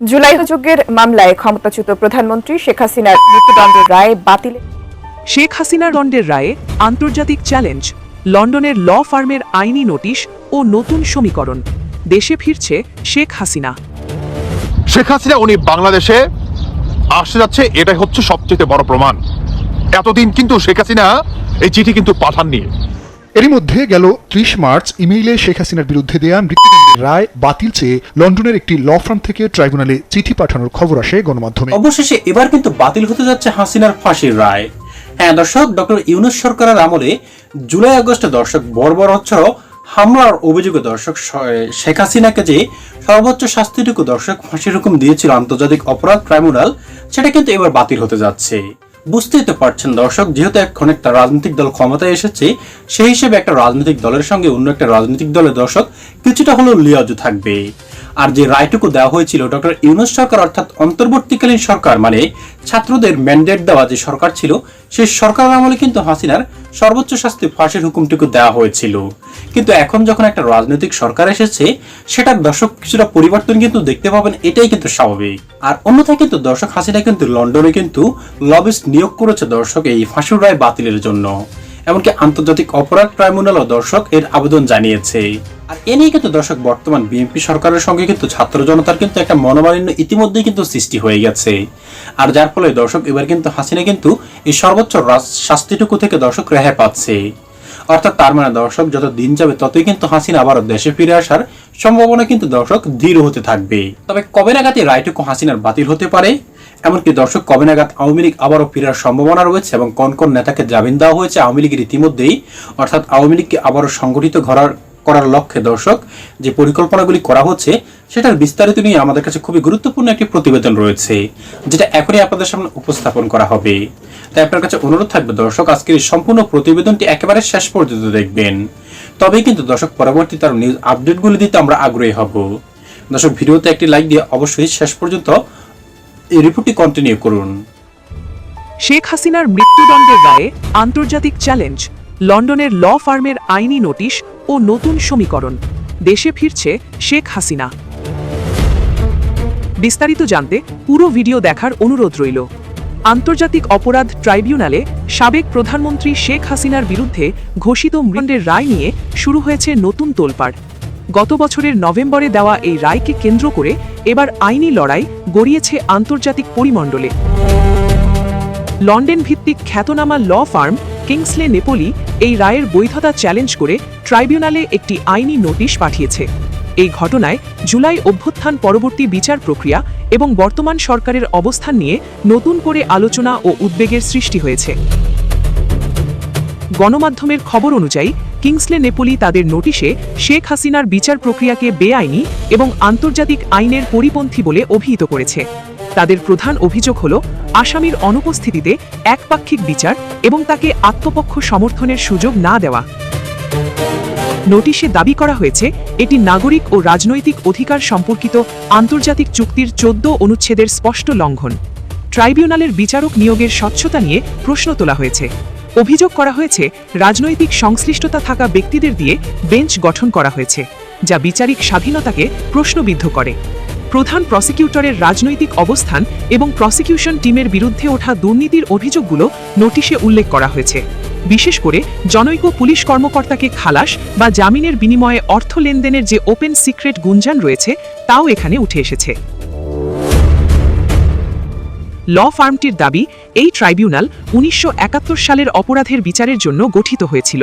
জুলাই অভিযোগের মামলায় ক্ষমতাচ্যুত প্রধানমন্ত্রী শেখ হাসিনার মৃত্যুদণ্ডের রায় বাতিল। শেখ হাসিনার দণ্ডের রায়ে আন্তর্জাতিক চ্যালেঞ্জ, লন্ডনের ল ফার্মের আইনি নোটিশ ও নতুন সমীকরণ। দেশে ফিরছে শেখ হাসিনা। শেখ হাসিনা উনি বাংলাদেশে আসতে যাচ্ছে, এটাই হচ্ছে সবচেয়ে বড় প্রমাণ। এতদিন কিন্তু শেখ হাসিনা এই চিঠি কিন্তু পাঠাননি। এরই মধ্যে গেল 30 মার্চ ইমেইলে শেখ হাসিনার বিরুদ্ধে দেয়া মৃত্যুদণ্ডের রায় বাতিল চেয়ে লন্ডনের একটি ল ফার্ম থেকে ট্রাইব্যুনালে চিঠি পাঠানোর খবর আসে গণমাধ্যমে। অবশেষে এবার কিন্তু বাতিল হতে যাচ্ছে হাসিনার ফাঁসির রায়। হ্যাঁ দর্শক, ডক্টর ইউনূস সরকারের আমলে জুলাই আগস্টে দর্শক বর্বর হচ্ছিল হামলার অভিযোগে দর্শক শেখ হাসিনাকে যে সর্বোচ্চ শাস্তিটুকু দর্শক ফাঁসির হুকুম দিয়েছিল আন্তর্জাতিক অপরাধ ট্রাইব্যুনাল, সেটা কিন্তু এবার বাতিল হতে যাচ্ছে। বুঝতেই তো পারছেন দর্শক, যেহেতু এখন একটা রাজনৈতিক দল ক্ষমতায় এসেছে, সেই হিসেবে একটা রাজনৈতিক দলের সঙ্গে অন্য একটা রাজনৈতিক দলের দর্শক কিছুটা হলেও লিয়াজু থাকবে। আর যে রায়টুকু দেওয়া হয়েছিল ডক্টর ইউনূস সরকার অর্থাৎ অন্তর্বর্তীকালীন সরকার, মানে ছাত্রদের ম্যান্ডেট দেওয়া যে সরকার ছিল, সেই সরকারের আমলে কিন্তু হাসিনার সর্বোচ্চ শাস্তি ফাঁসির হুকুমটুকু দেওয়া হয়েছিল। কিন্তু এখন যখন একটা রাজনৈতিক সরকার এসেছে, সেটার দর্শক কিছুটা পরিবর্তন কিন্তু দেখতে পাবেন, এটাই কিন্তু স্বাভাবিক। আর অন্যথায় কিন্তু দর্শক হাসিনা কিন্তু লন্ডনে কিন্তু লবিস্ট নিয়োগ করেছে দর্শক এই ফাঁসির রায় বাতিলের জন্য। এমনকি আন্তর্জাতিক অপরাধ ট্রাইব্যুনালও দর্শক এর আবেদন জানিয়েছে। আর এ নিয়ে কিন্তু দর্শক বর্তমান বিএনপি সরকারের সঙ্গে কিন্তু ছাত্র জনতার কিন্তু একটা মনোমালিন্য ইতিমধ্যেই কিন্তু সৃষ্টি হয়ে গেছে। আর যার ফলে দর্শক এবার কিন্তু হাসিনা কিন্তু এই সর্বোচ্চ শাস্তিটুকু থেকে দর্শক রেহাই পাচ্ছে। অর্থাৎ তার মানে দর্শক যত দিন যাবে ততই কিন্তু হাসিনা আবারও দেশে ফিরে আসার সম্ভাবনা কিন্তু দর্শক দৃঢ় হতে থাকবে। তবে কবে নাগাদ এই রায়টুকু হাসিনার বাতিল হতে পারে, এমনকি দর্শক কবে নাগাদ আওয়ামী লীগ আবারও ফেরার সম্ভাবনা রয়েছে এবং কোন কোন নেতাকে জামিন দেওয়া হয়েছে আওয়ামী লীগের ইতিমধ্যেই, অর্থাৎ আওয়ামী লীগকে আবারও সংগঠিত করার লক্ষ্যে দর্শক যে পরিকল্পনাগুলি করা হচ্ছে, সেটার বিস্তারিত নিয়ে আমাদের কাছে খুবই গুরুত্বপূর্ণ একটি প্রতিবেদন রয়েছে, যেটা এখনই আপনাদের সামনে উপস্থাপন করা হবে। তাই আপনার কাছে অনুরোধ থাকবে দর্শক আজকের এই সম্পূর্ণ প্রতিবেদনটি একেবারে শেষ পর্যন্ত দেখবেন, তবেই কিন্তু দর্শক পরবর্তী তার নিউজ আপডেটগুলি দিতে আমরা আগ্রহী হব। দর্শক ভিডিওতে একটি লাইক দিয়ে অবশ্যই শেষ পর্যন্ত এই রিপোর্টটি কন্টিনিউ করুন। শেখ হাসিনার মৃত্যুদণ্ডের রায়ে আন্তর্জাতিক চ্যালেঞ্জ, লন্ডনের ল ফার্মের আইনি নোটিশ ও নতুন সমীকরণ। দেশে ফিরছে শেখ হাসিনা। বিস্তারিত জানতে পুরো ভিডিও দেখার অনুরোধ রইল। আন্তর্জাতিক অপরাধ ট্রাইব্যুনালে সাবেক প্রধানমন্ত্রী শেখ হাসিনার বিরুদ্ধে ঘোষিত মৃত্যুদণ্ডের রায় নিয়ে শুরু হয়েছে নতুন তোলপাড়। গত বছরের নভেম্বরে দেওয়া এই রায়কে কেন্দ্র করে এবার আইনি লড়াই গড়িয়েছে আন্তর্জাতিক পরিমণ্ডলে। লন্ডন ভিত্তিক খ্যাতনামা ল ফার্ম কিংসলে নেপোলি এই রায়ের বৈধতা চ্যালেঞ্জ করে ট্রাইব্যুনালে একটি আইনি নোটিশ পাঠিয়েছে। এই ঘটনায় জুলাই অভ্যুত্থান পরবর্তী বিচার প্রক্রিয়া এবং বর্তমান সরকারের অবস্থান নিয়ে নতুন করে আলোচনা ও উদ্বেগের সৃষ্টি হয়েছে। গণমাধ্যমের খবর অনুযায়ী কিংসলে নেপোলি তাদের নোটিশে শেখ হাসিনার বিচার প্রক্রিয়াকে বেআইনি এবং আন্তর্জাতিক আইনের পরিপন্থী বলে অভিহিত করেছে। তাদের প্রধান অভিযোগ হল আসামির অনুপস্থিতিতে একপাক্ষিক বিচার এবং তাকে আত্মপক্ষ সমর্থনের সুযোগ না দেওয়া। নোটিশে দাবি করা হয়েছে এটি নাগরিক ও রাজনৈতিক অধিকার সম্পর্কিত আন্তর্জাতিক চুক্তির 14 অনুচ্ছেদের স্পষ্ট লঙ্ঘন। ট্রাইব্যুনালের বিচারক নিয়োগের স্বচ্ছতা নিয়ে প্রশ্ন তোলা হয়েছে। অভিযোগ করা হয়েছে রাজনৈতিক সংশ্লিষ্টতা থাকা ব্যক্তিদের দিয়ে বেঞ্চ গঠন করা হয়েছে, যা বিচারিক স্বাধীনতাকে প্রশ্নবিদ্ধ করে। প্রধান প্রসিকিউটরের রাজনৈতিক অবস্থান এবং প্রসিকিউশন টিমের বিরুদ্ধে ওঠা দুর্নীতির অভিযোগগুলো নোটিশে উল্লেখ করা হয়েছে। বিশেষ করে জনৈক পুলিশ কর্মকর্তাকে খালাস বা জামিনের বিনিময়ে অর্থ লেনদেনের যে ওপেন সিক্রেট গুঞ্জন রয়েছে, তাও এখানে উঠে এসেছে। ল ফার্মটির দাবি, এই ট্রাইব্যুনাল 1971 সালের অপরাধের বিচারের জন্য গঠিত হয়েছিল।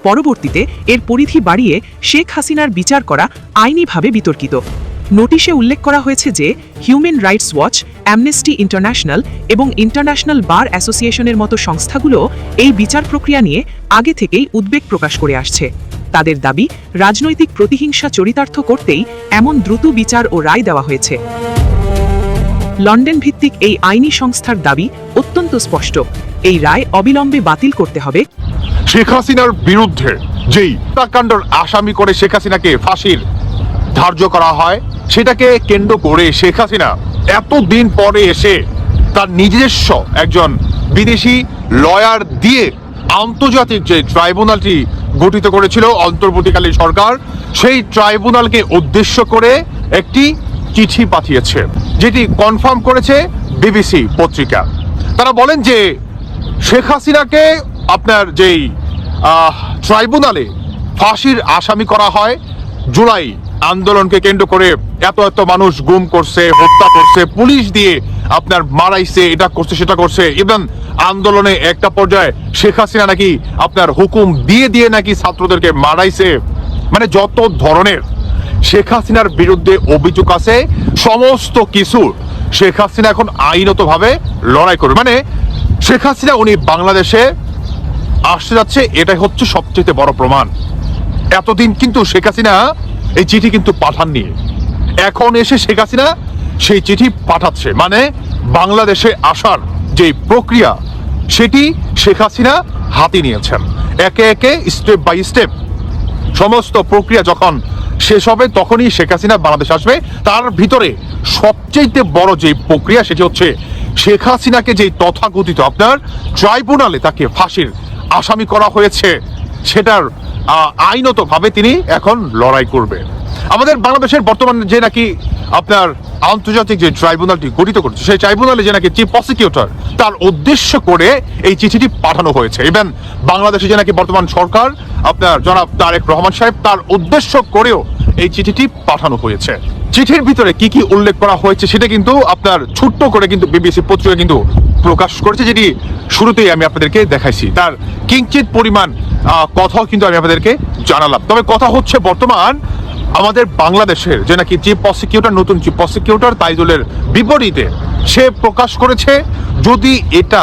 পরবর্তীতে এর পরিধি বাড়িয়ে শেখ হাসিনার বিচার করা আইনিভাবে বিতর্কিত। নোটিশে উল্লেখ করা হয়েছে যে human rights watch, amnesty international এবং ইন্টারন্যাশনাল বার অ্যাসোসিয়েশনের মতো সংস্থাগুলো এই বিচার প্রক্রিয়া নিয়ে আগে থেকেই উদ্বেগ প্রকাশ করে আসছে। তাদের দাবি, রাজনৈতিক প্রতিহিংসা চরিতার্থ করতেই এমন দ্রুত বিচার ও রায় দেওয়া হয়েছে। লন্ডন ভিত্তিক এই আইনি সংস্থার দাবি অত্যন্ত স্পষ্ট, এই রায় অবিলম্বে বাতিল করতে হবে। শেখ হাসিনার বিরুদ্ধে যেই হত্যাকাণ্ডের আসামি করে শেখ হাসিনাকে ফাঁসির ধার্য করা হয়, সেটাকে কেন্দ্র করে শেখ হাসিনা এতদিন পরে এসে তার নিজস্ব একজন বিদেশি লয়ার দিয়ে আন্তর্জাতিক যে ট্রাইব্যুনালটি গঠিত করেছিল অন্তর্বর্তীকালীন সরকার, সেই ট্রাইব্যুনালকে উদ্দেশ্য করে একটি চিঠি পাঠিয়েছে, যেটি কনফার্ম করেছে বিবিসি পত্রিকা। তারা বলেন যে শেখ হাসিনাকে আপনার যেই ট্রাইব্যুনালে ফাঁসির আসামি করা হয়, জুলাই আন্দোলনকে কেন্দ্র করে এত এত মানুষ গুম করছে, হত্যা করছে, পুলিশ দিয়ে আপনার মারাইছে, এটা করছে সেটা করছে। ইভেন আন্দোলনে একটা পর্যায়ে শেখ হাসিনা নাকি আপনার হুকুম দিয়ে দিয়ে নাকি ছাত্রদেরকে মারাইছে। মানে যত ধরনের শেখ হাসিনার বিরুদ্ধে অভিযোগ আছে, সমস্ত কিছু শেখ হাসিনা এখন আইনতভাবে লড়াই করবে। মানে শেখ হাসিনা উনি বাংলাদেশে আসতে যাচ্ছে, এটাই হচ্ছে সবচেয়ে বড় প্রমাণ। এতদিন কিন্তু শেখ হাসিনা এই চিঠি কিন্তু পাঠাননি, এখন এসে শেখ হাসিনা সেই চিঠি পাঠাচ্ছে। মানে বাংলাদেশে আসার যে প্রক্রিয়া সেটি শেখ হাসিনা হাতে নিয়েছেন। একে একে স্টেপ বাই স্টেপ সমস্ত প্রক্রিয়া যখন শেষ হবে তখনই শেখ হাসিনা বাংলাদেশ আসবে। তার ভিতরে সবচেয়ে বড় যে প্রক্রিয়া সেটি হচ্ছে শেখ হাসিনাকে যে তথাকথিত আপনার ট্রাইব্যুনালে তাকে ফাঁসির আসামি করা হয়েছে, সেটার আইনতভাবে তিনি এখন লড়াই করবে। আমাদের বাংলাদেশের বর্তমানে যে নাকি আপনার আন্তর্জাতিক যে ট্রাইব্যুনালটি গঠিত করছে, সেই ট্রাইব্যুনালে যে নাকি চিফ প্রসিকিউটর, তার উদ্দেশ্য করে এই চিঠিটি পাঠানো হয়েছে। ইভেন বাংলাদেশে যে নাকি বর্তমান সরকার আপনার জনাব তারেক রহমান সাহেব, তার উদ্দেশ্য করেও এই চিঠিটি পাঠানো হয়েছে। চিঠির ভিতরে কি কি উল্লেখ করা হয়েছে সেটা কিন্তু আপনার ছোট্ট করে কিন্তু বিবিসি পত্রিকা কিন্তু প্রকাশ করেছে, যেটি শুরুতেই আমি আপনাদেরকে দেখাইছি। তার কিঞ্চিত পরিমাণ কথাও কিন্তু আমি আপনাদেরকে জানালাম। তবে কথা হচ্ছে বর্তমান আমাদের বাংলাদেশের যে নাকি চিফ প্রসিকিউটর, নতুন চিফ প্রসিকিউটর তাইজুলের বিপরীতে সে প্রকাশ করেছে, যদি এটা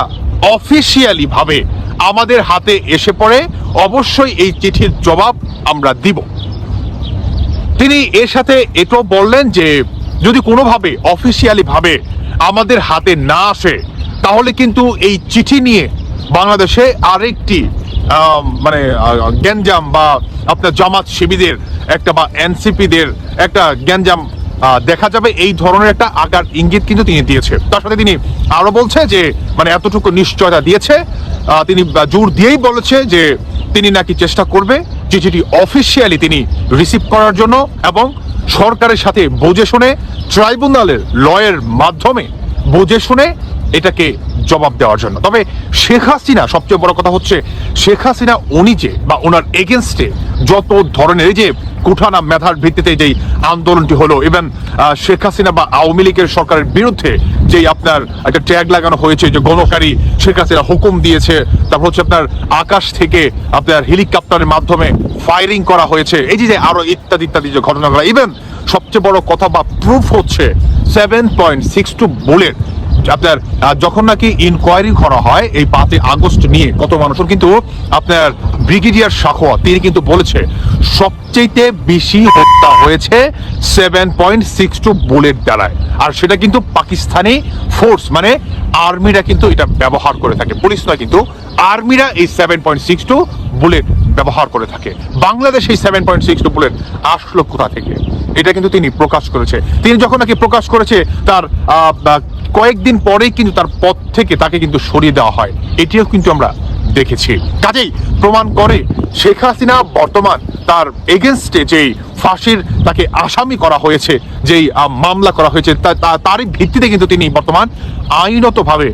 অফিসিয়ালি ভাবে আমাদের হাতে এসে পড়ে অবশ্যই এই চিঠির জবাব আমরা দিব। তিনি এর সাথে এটাও বললেন যে যদি কোনোভাবে অফিসিয়ালি ভাবে আমাদের হাতে না আসে তাহলে কিন্তু এই চিঠি নিয়ে বাংলাদেশে আরেকটি মানে গ্যাঞ্জাম বা আপনার জামাত শিবিরের একটা বা এনসিপিদের একটা গ্যাঞ্জাম দেখা যাবে। এই ধরনের একটা আকার ইঙ্গিত কিন্তু তিনি দিয়েছে। তার সাথে তিনি আরো বলছে যে মানে এতটুকু নিশ্চয়তা দিয়েছে, তিনি জোর দিয়েই বলেছে যে তিনি নাকি চেষ্টা করবে চিঠিটি অফিসিয়ালি তিনি রিসিভ করার জন্য এবং সরকারের সাথে বুঝে শুনে ট্রাইব্যুনালের লয়ের মাধ্যমে বুঝে শুনে এটাকে জবাব দেওয়ার জন্য। তবে শেখ হাসিনা, সবচেয়ে বড় কথা হচ্ছে শেখ হাসিনা উনি যে বা ওনার এগেনস্টে যত ধরনের এই যে কুঠানা মেধার ভিত্তিতে যেই আন্দোলনটি হলো, ইভেন শেখ হাসিনা বা আওয়ামী লীগের সরকারের বিরুদ্ধে যেই আপনার একটা ট্যাগ লাগানো হয়েছে যে গণকারী শেখ হাসিনা হুকুম দিয়েছে, তারপর হচ্ছে আপনার আকাশ থেকে আপনার হেলিকপ্টারের মাধ্যমে ফায়ারিং করা হয়েছে, এই যে আরো ইত্যাদি ইত্যাদি যে ঘটনাগুলো। ইভেন সবচেয়ে বড় কথা বা প্রুফ হচ্ছে 7.62 বুলেট আপনার যখন নাকি ইনকোয়ারি করা হয় এই 5 আগস্ট নিয়ে কত মানুষের কিন্তু আপনার ব্রিগেডিয়ার সাখোয়াত তিনি কিন্তু বলেছে সবচেয়ে বেশি হত্যা হয়েছে 7.62 বুলেট দ্বারায়। আর সেটা কিন্তু পাকিস্তানি ফোর্স মানে আর্মিরা কিন্তু এটা ব্যবহার করে থাকে, পুলিশ নয়, কিন্তু আর্মিরা এই 7.62 বুলেট ব্যবহার করে থাকে। বাংলাদেশ এই 7.62 বুলেট আসলো কোথা থেকে, এটা কিন্তু তিনি প্রকাশ করেছে। তিনি যখন নাকি প্রকাশ করেছে তার কয়েকদিন পরেই কিন্তু তার পদ থেকে তাকে কিন্তু সরিয়ে দেওয়া হয়, এটিও কিন্তু আমরা দেখেছি। কাজেই প্রমাণ করে শেখ হাসিনা বর্তমান তার এগেনস্টে যেই ফাঁসির তাকে আসামি করা হয়েছে, যেই মামলা করা হয়েছে, তারই ভিত্তিতে কিন্তু তিনি বর্তমান আইনতভাবে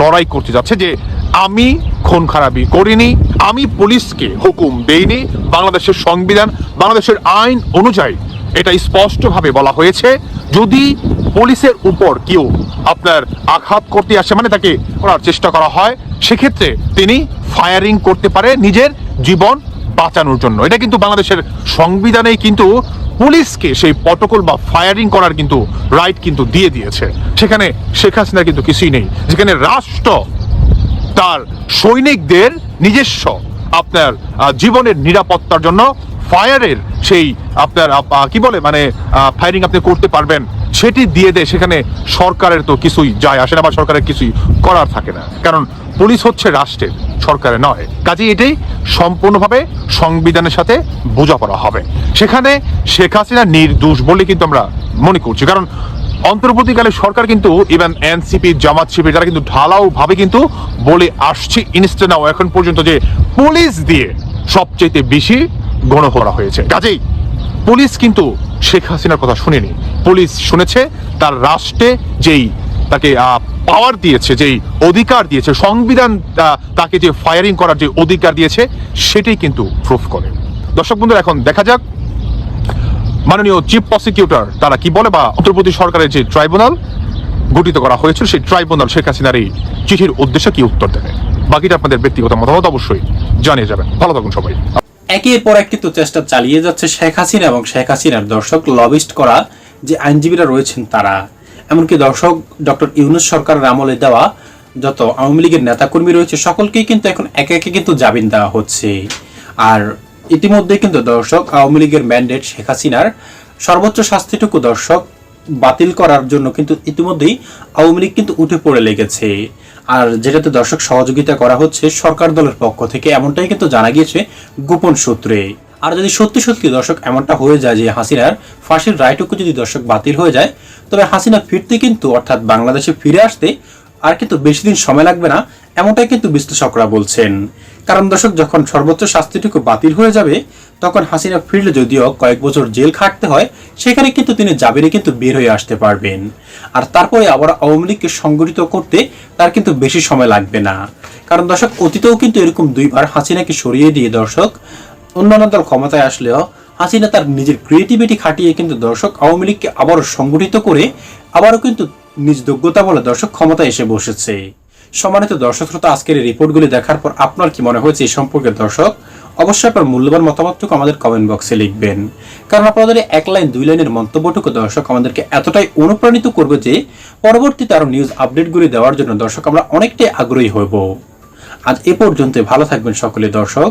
লড়াই করতে যাচ্ছে যে আমি খুন খারাপি করিনি, আমি পুলিশকে হুকুম দেইনি। বাংলাদেশের সংবিধান, বাংলাদেশের আইন অনুযায়ী এটা স্পষ্টভাবে বলা হয়েছে যদি পুলিশের উপর কেউ আপনার আঘাত করতে আসে মানে তাকে করার চেষ্টা করা হয়, সেক্ষেত্রে তিনি ফায়ারিং করতে পারে নিজের জীবন বাঁচানোর জন্য। এটা কিন্তু বাংলাদেশের সংবিধানেই কিন্তু পুলিশকে সেই প্রটোকল বা ফায়ারিং করার কিন্তু রাইট কিন্তু দিয়ে দিয়েছে। সেখানে শেখ হাসিনার কিন্তু কিছুই নেই, যেখানে রাষ্ট্র তার সৈনিকদের নিজস্ব আপনার জীবনের নিরাপত্তার জন্য ফায়ারের সেই আপনার কি বলে মানে ফায়ারিং আপনি করতে পারবেন সেটি দিয়ে দেয়, সেখানে সরকারের তো কিছুই যায় আসে না বা সরকারের কিছুই করার থাকে না, কারণ পুলিশ হচ্ছে রাষ্ট্রের, সরকারের নয়। কাজেই এটাই সম্পূর্ণভাবে সংবিধানের সাথে বোঝাপড়া হবে। সেখানে শেখ হাসিনা নির্দোষ বলে কিন্তু আমরা মনে করছি, কারণ অন্তর্বর্তীকালে সরকার কিন্তু ইভেন এনসিপি, জামাত শিবির যারা কিন্তু ঢালাও ভাবে কিন্তু বলে আসছে ইনস্ট্যান্ট নাও এখন পর্যন্ত যে পুলিশ দিয়ে সবচেয়ে বেশি গণ করা হয়েছে। কাজেই পুলিশ কিন্তু শেখ হাসিনার কথা শুনেনি। পুলিশ শুনেছে তার রাষ্ট্রে যেই তাকে পাওয়ার দিয়েছে, যেই অধিকার দিয়েছে, সংবিধান তাকে যে ফায়ারিং করার যে অধিকার দিয়েছে সেটাই কিন্তু প্রুফ করে। দর্শক বন্ধুরা, এখন দেখা যাক মাননীয় চিফ প্রসিকিউটর তারা কি বলে, বা অন্তর্বর্তী সরকারের যে ট্রাইব্যুনাল গঠিত করা হয়েছিল সেই ট্রাইব্যুনাল শেখ হাসিনার এই চিঠির উদ্দেশ্যে কি উত্তর দেবে। বাকিটা আপনাদের ব্যক্তিগত মতামত অবশ্যই জানিয়ে যাবেন। ভালো থাকুন সবাই। একের পর এক কিন্তু চেষ্টা চালিয়ে যাচ্ছে শেখ হাসিনা এবং শেখ হাসিনার দর্শক লবিস্ট করা যে আইনজীবীরা রয়েছেন তারা, এমনকি দর্শক ডক্টর ইউনূস সরকারের আমলে দেওয়া যত আওয়ামী লীগের নেতাকর্মী রয়েছে সকলকেই কিন্তু এখন একে একে কিন্তু জামিন দেওয়া হচ্ছে। আর ইতিমধ্যে কিন্তু দর্শক আওয়ামী লীগের ম্যান্ডেট শেখ হাসিনার সর্বোচ্চ শাস্তিটুকু দর্শক বাতিল করার জন্য কিন্তু ইতিমধ্যেই আওয়ামী লীগ কিন্তু উঠে পড়ে লেগেছে। আর যেটাতে দর্শক সহযোগিতা করা হচ্ছে সরকার দলের পক্ষ থেকে, এমনটাই কিন্তু জানা গিয়েছে গোপন সূত্রে। আর যদি সত্যি সত্যি দর্শক এমনটা হয়ে যায় যে হাসিনার ফাঁসির রায়টুকু যদি দর্শক বাতিল হয়ে যায়, তবে হাসিনা ফিরতে কিন্তু অর্থাৎ বাংলাদেশে ফিরে আসতে আর কিন্তু বেশি দিন সময় লাগবে না, এমনটাই কিন্তু বিশ্লেষকরা বলছেন। কারণ দর্শক যখন সর্বোচ্চ শাস্তিটুকু বাতিল হয়ে যাবে তখন হাসিনা ফিরলে যদিও কয়েক বছর জেল খাটতে হয়, সেখানে কিন্তু তিনি জামিনে কিন্তু বের হয়ে আসতে পারবেন। আর তারপরে আবার আওয়ামী লীগকে সংগঠিত করতে তার কিন্তু বেশি সময় লাগবে না। কারণ দর্শক অতীতেও কিন্তু এরকম দুইবার হাসিনাকে সরিয়ে দিয়ে দর্শক অন্যান্য দল ক্ষমতায় আসলেও হাসিনা তার নিজের ক্রিয়েটিভিটি খাটিয়ে কিন্তু দর্শক আওয়ামী লীগকে আবারও সংগঠিত করে আবারও কিন্তু নিজ যোগ্যতা বলে দর্শক ক্ষমতায় এসে বসেছে। সম্মানিত দর্শক শ্রোতা, আজকের এই রিপোর্টগুলি দেখার পর আপনার কি মনে হয়েছে এই সম্পর্কে দর্শক অবশ্যই আপনার মূল্যবান মতামতটুকু আমাদের কমেন্ট বক্সে লিখবেন। কারণ আপনাদের এক লাইন দুই লাইনের মন্তব্যটুকু দর্শক আমাদেরকে এতটাই অনুপ্রাণিত করবে যে পরবর্তীতে আরো নিউজ আপডেটগুলি দেওয়ার জন্য দর্শক আমরা অনেকটাই আগ্রহী হব। আজ এ পর্যন্ত, ভালো থাকবেন সকলে দর্শক।